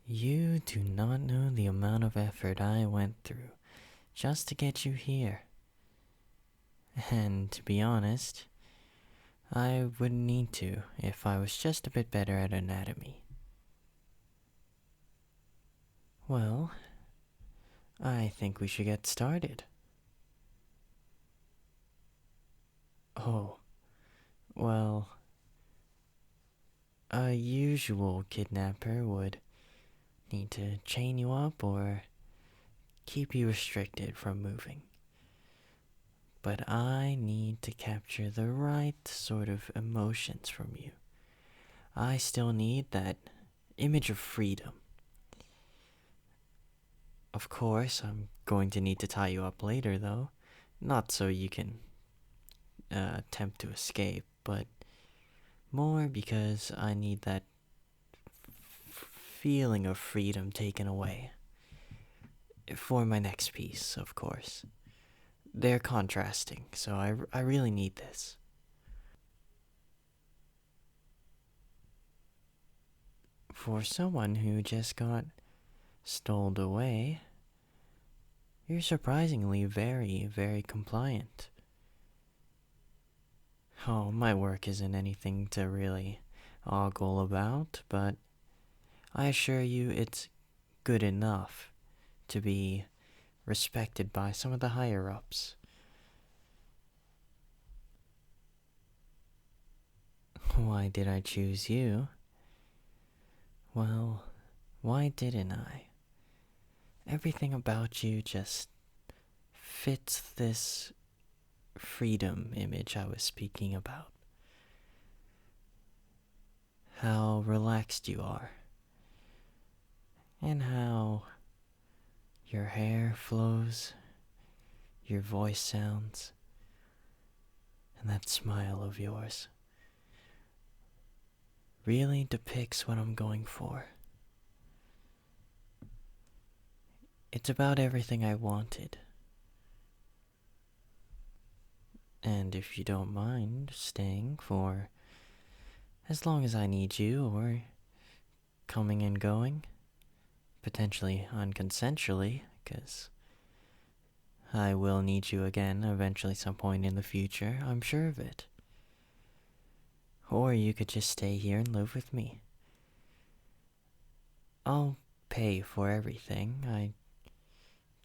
You do not know the amount of effort I went through just to get you here. And to be honest, I wouldn't need to if I was just a bit better at anatomy. Well, I think we should get started. Oh, well, a usual kidnapper would need to chain you up or keep you restricted from moving. But I need to capture the right sort of emotions from you. I still need that image of freedom. Of course, I'm going to need to tie you up later, though. Not so you can attempt to escape, but more because I need that feeling of freedom taken away. For my next piece, of course. They're contrasting, so I really need this. For someone who just got stoled away, you're surprisingly very, very compliant. Oh, my work isn't anything to really ogle about, but I assure you it's good enough to be respected by some of the higher ups. Why did I choose you? Well, why didn't I? Everything about you just fits this freedom image I was speaking about. How relaxed you are, and how your hair flows, your voice sounds, and that smile of yours really depicts what I'm going for. It's about everything I wanted. And if you don't mind staying for as long as I need you, or coming and going, potentially unconsensually, because I will need you again eventually some point in the future, I'm sure of it. Or you could just stay here and live with me. I'll pay for everything. I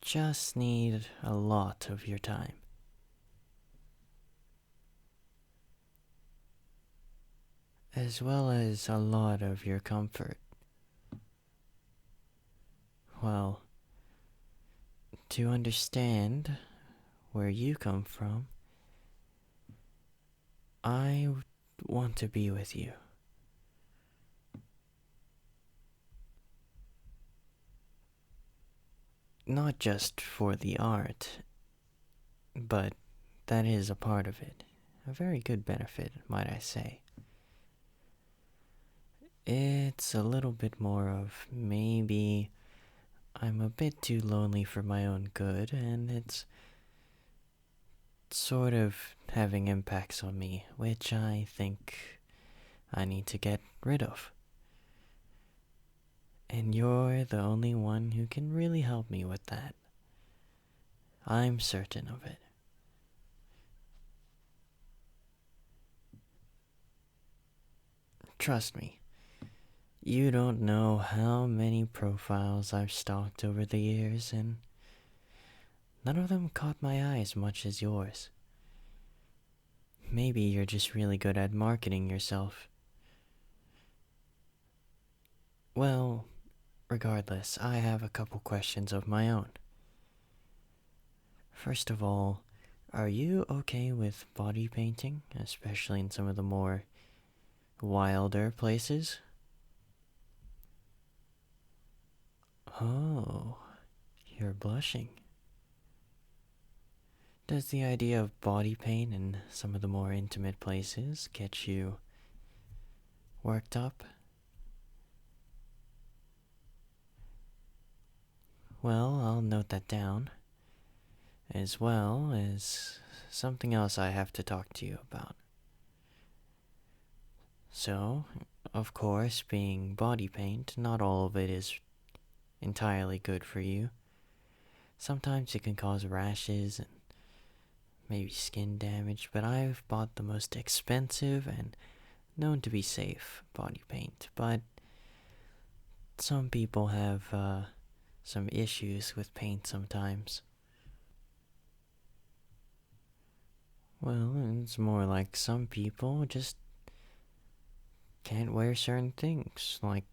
just need a lot of your time. As well as a lot of your comfort. Well, to understand where you come from, I want to be with you. Not just for the art, but that is a part of it. A very good benefit, might I say. It's a little bit more of maybe I'm a bit too lonely for my own good, and it's sort of having impacts on me, which I think I need to get rid of. And you're the only one who can really help me with that. I'm certain of it. Trust me, you don't know how many profiles I've stalked over the years, and none of them caught my eye as much as yours. Maybe you're just really good at marketing yourself. Well, regardless, I have a couple questions of my own. First of all, are you okay with body painting, especially in some of the more wilder places? Oh, you're blushing. Does the idea of body paint in some of the more intimate places get you worked up? Well, I'll note that down, as well as something else I have to talk to you about. So, of course, being body paint, not all of it is entirely good for you. Sometimes it can cause rashes and maybe skin damage, but I've bought the most expensive and known to be safe body paint. But some people have some issues with paint sometimes. Well, it's more like some people just can't wear certain things. Like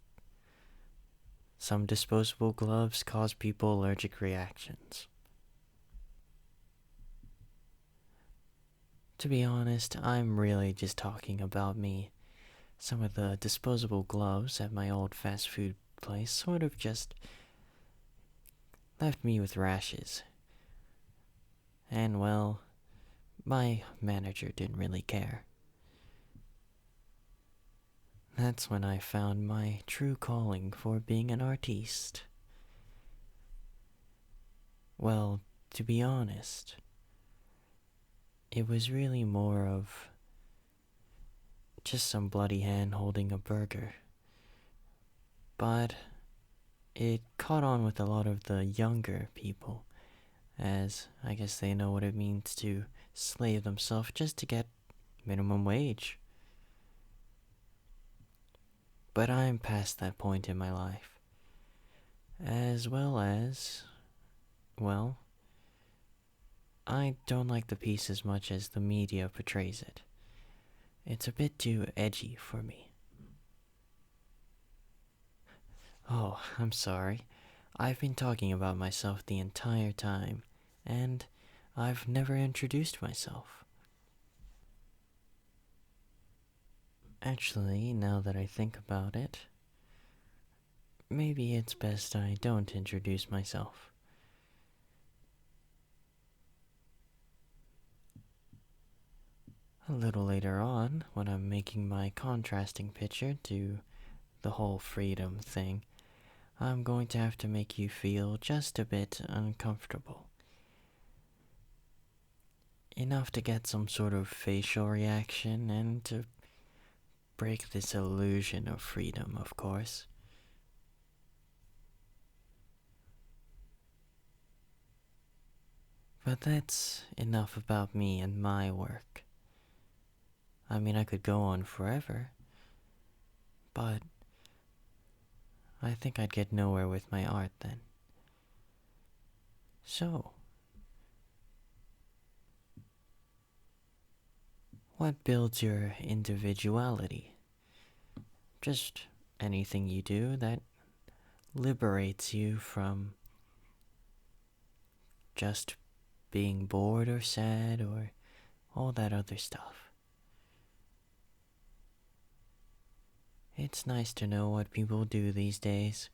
some disposable gloves cause people allergic reactions. To be honest, I'm really just talking about me. Some of the disposable gloves at my old fast food place sort of just left me with rashes. And well, my manager didn't really care. That's when I found my true calling for being an artiste. Well, to be honest, it was really more of just some bloody hand holding a burger. But it caught on with a lot of the younger people, as I guess they know what it means to slave themselves just to get minimum wage. But I'm past that point in my life. As well as, well, I don't like the piece as much as the media portrays it. It's a bit too edgy for me. Oh, I'm sorry. I've been talking about myself the entire time, and I've never introduced myself. Actually, now that I think about it, maybe it's best I don't introduce myself. A little later on, when I'm making my contrasting picture to the whole freedom thing, I'm going to have to make you feel just a bit uncomfortable. Enough to get some sort of facial reaction and to break this illusion of freedom, of course. But that's enough about me and my work. I mean, I could go on forever, but I think I'd get nowhere with my art then. So, what builds your individuality? Just anything you do that liberates you from just being bored or sad or all that other stuff. It's nice to know what people do these days.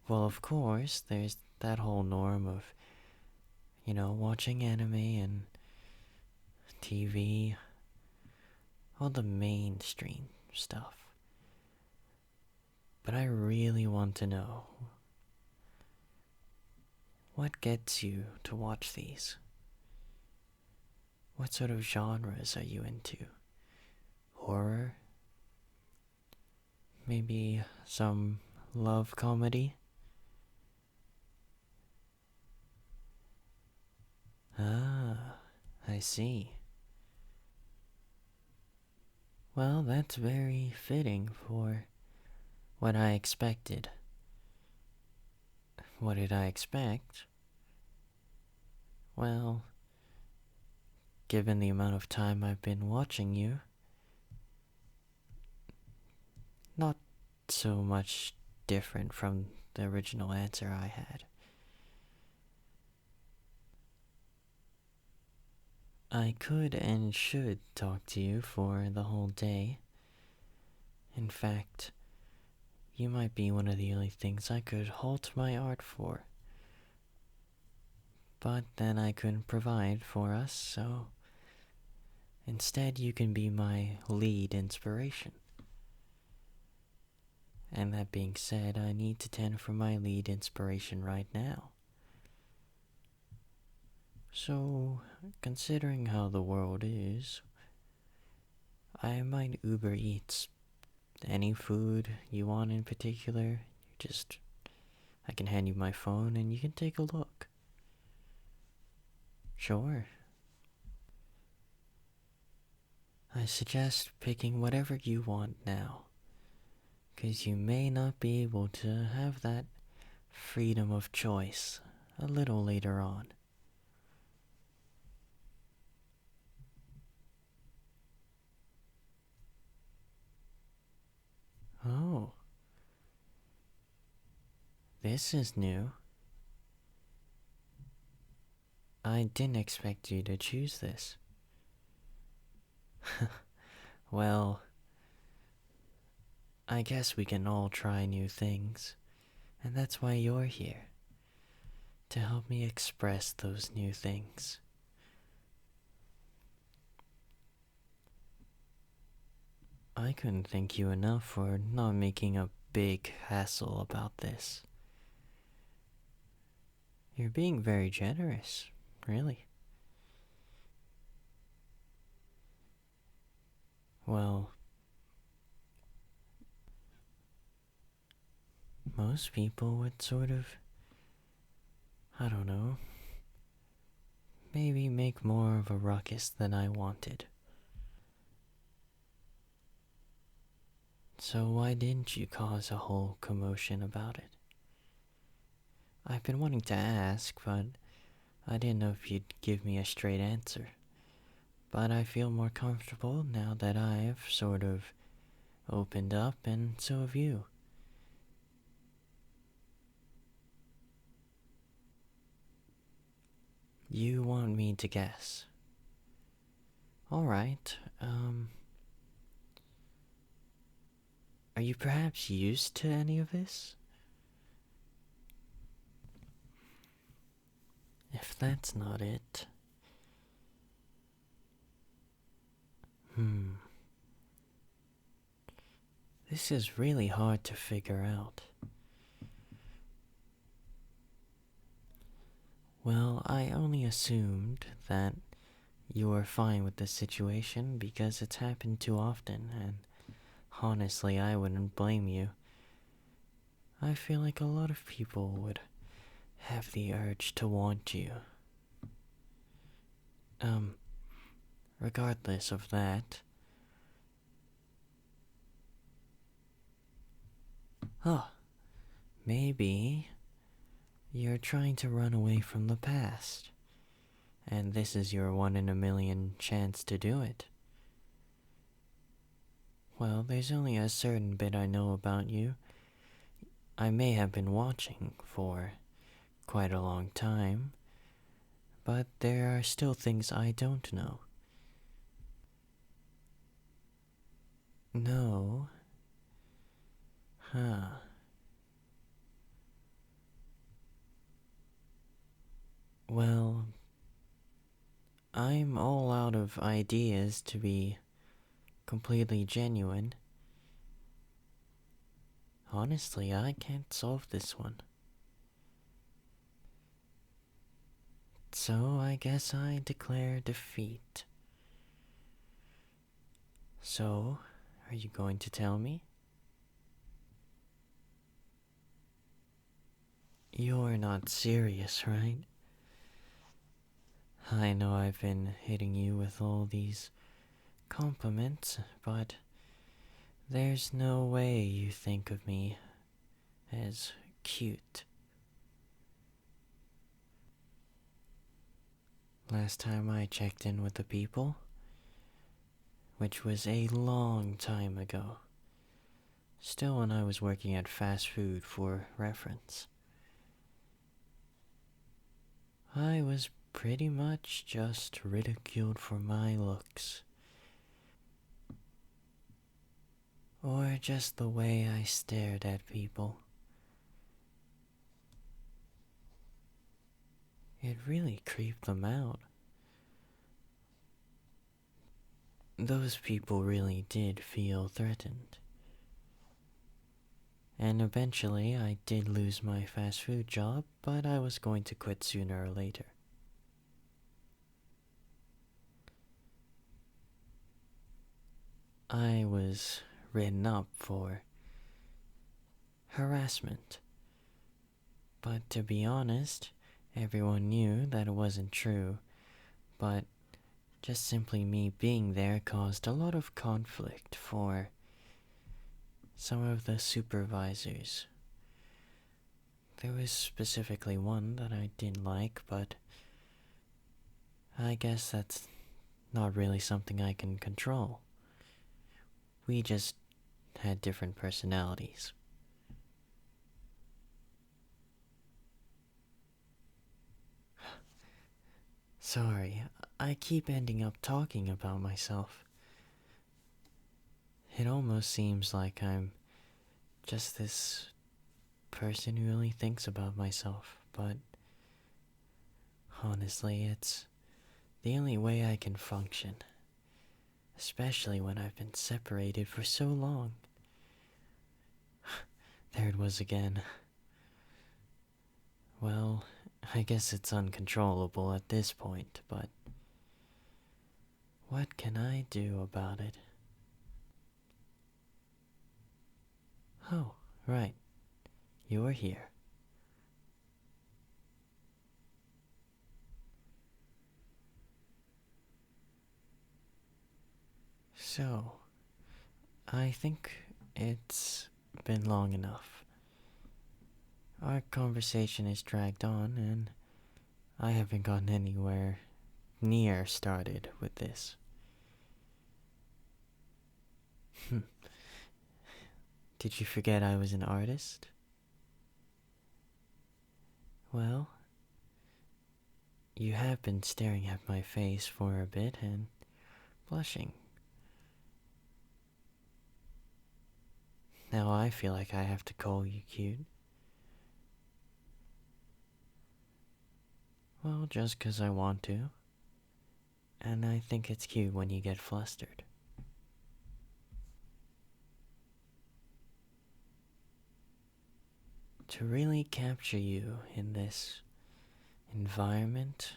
Well, of course, there's that whole norm of, watching anime and TV, all the mainstream stuff. But I really want to know, what gets you to watch these? What sort of genres are you into? Horror? Maybe some love comedy? Ah, I see. Well, that's very fitting for what I expected. What did I expect? Well, given the amount of time I've been watching you, not so much different from the original answer I had. I could and should talk to you for the whole day. In fact, you might be one of the only things I could halt my art for. But then I couldn't provide for us, so instead you can be my lead inspiration. And that being said, I need to tend for my lead inspiration right now. So, considering how the world is, I might Uber Eats any food you want in particular? I can hand you my phone and you can take a look. Sure. I suggest picking whatever you want now, 'cause you may not be able to have that freedom of choice a little later on. Oh, this is new. I didn't expect you to choose this. Well, I guess we can all try new things, and that's why you're here. To help me express those new things. I couldn't thank you enough for not making a big hassle about this. You're being very generous, really. Well, most people would sort of, I don't know, maybe make more of a ruckus than I wanted. So why didn't you cause a whole commotion about it? I've been wanting to ask, but I didn't know if you'd give me a straight answer. But I feel more comfortable now that I've sort of opened up, and so have you. You want me to guess. Alright, are you perhaps used to any of this? If that's not it... This is really hard to figure out. Well, I only assumed that you were fine with the situation because it's happened too often, and honestly, I wouldn't blame you. I feel like a lot of people would have the urge to want you. Regardless of that... Oh, maybe you're trying to run away from the past, and this is your 1 in a million chance to do it. Well, there's only a certain bit I know about you. I may have been watching for quite a long time, but there are still things I don't know. No? Huh. Well, I'm all out of ideas to be completely genuine. Honestly, I can't solve this one. So I guess I declare defeat. So, are you going to tell me? You're not serious, right? I know I've been hitting you with all these compliments, but there's no way you think of me as cute. Last time I checked in with the people, which was a long time ago, still when I was working at fast food for reference, I was pretty much just ridiculed for my looks. Or just the way I stared at people. It really creeped them out. Those people really did feel threatened. And eventually I did lose my fast food job, but I was going to quit sooner or later. I was written up for harassment. But to be honest, everyone knew that it wasn't true, but just simply me being there caused a lot of conflict for some of the supervisors. There was specifically one that I didn't like, but I guess that's not really something I can control. We just had different personalities. Sorry, I keep ending up talking about myself. It almost seems like I'm just this person who really thinks about myself, but honestly, it's the only way I can function, especially when I've been separated for so long. There it was again. Well, I guess it's uncontrollable at this point, but what can I do about it? Oh, right. You're here. So, I think it's been long enough. Our conversation is dragged on, and I haven't gotten anywhere near started with this. Did you forget I was an artist? Well, you have been staring at my face for a bit and blushing. Now I feel like I have to call you cute. Well, just 'cause I want to. And I think it's cute when you get flustered. To really capture you in this environment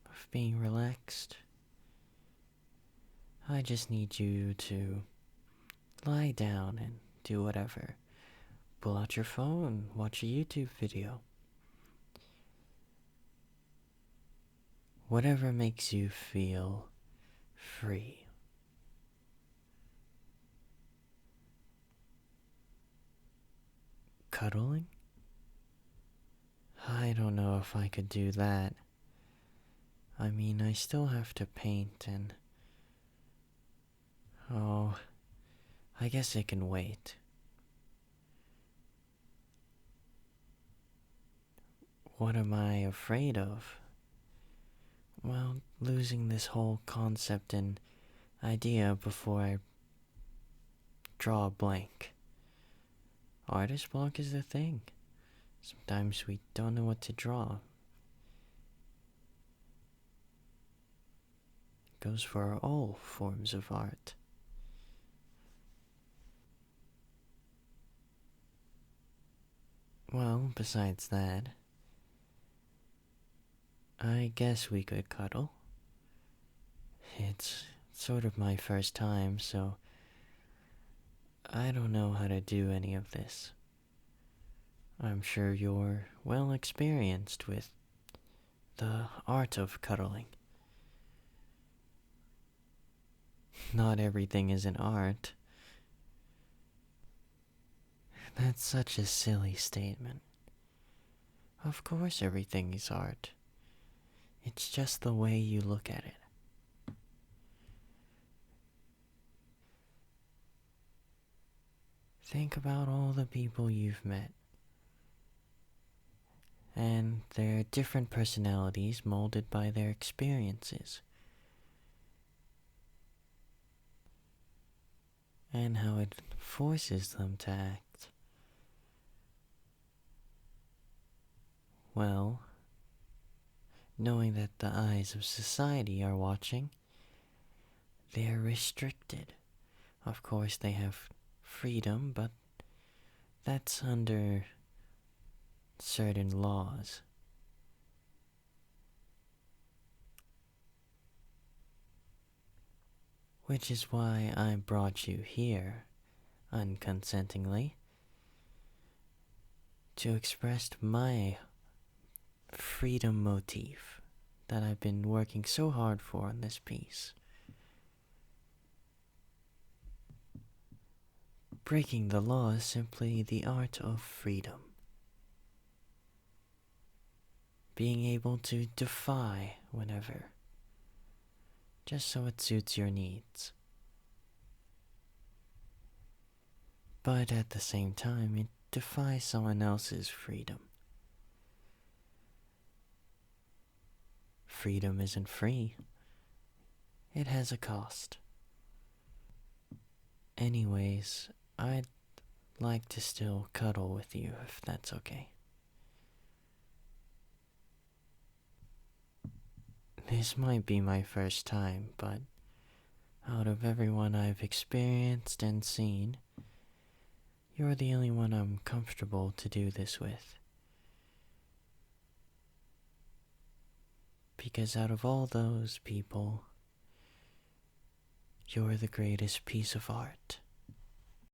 of being relaxed, I just need you to lie down and do whatever. Pull out your phone, watch a YouTube video. Whatever makes you feel free. Cuddling? I don't know if I could do that. I mean, I still have to paint and... Oh, I guess it can wait. What am I afraid of? Well, losing this whole concept and idea before I draw a blank. Artist block is the thing. Sometimes we don't know what to draw. It goes for all forms of art. Well, besides that, I guess we could cuddle. It's sort of my first time, so I don't know how to do any of this. I'm sure you're well experienced with the art of cuddling. Not everything is an art. That's such a silly statement. Of course everything is art. It's just the way you look at it. Think about all the people you've met. And their different personalities molded by their experiences. And how it forces them to act. Well, knowing that the eyes of society are watching, they are restricted. Of course, they have freedom, but that's under certain laws. Which is why I brought you here, unconsentingly, to express my freedom motif that I've been working so hard for in this piece. Breaking the law is simply the art of freedom. Being able to defy whenever, just so it suits your needs. But at the same time, it defies someone else's freedom. Freedom isn't free. It has a cost. Anyways, I'd like to still cuddle with you if that's okay. This might be my first time, but out of everyone I've experienced and seen, you're the only one I'm comfortable to do this with. Because out of all those people, you're the greatest piece of art.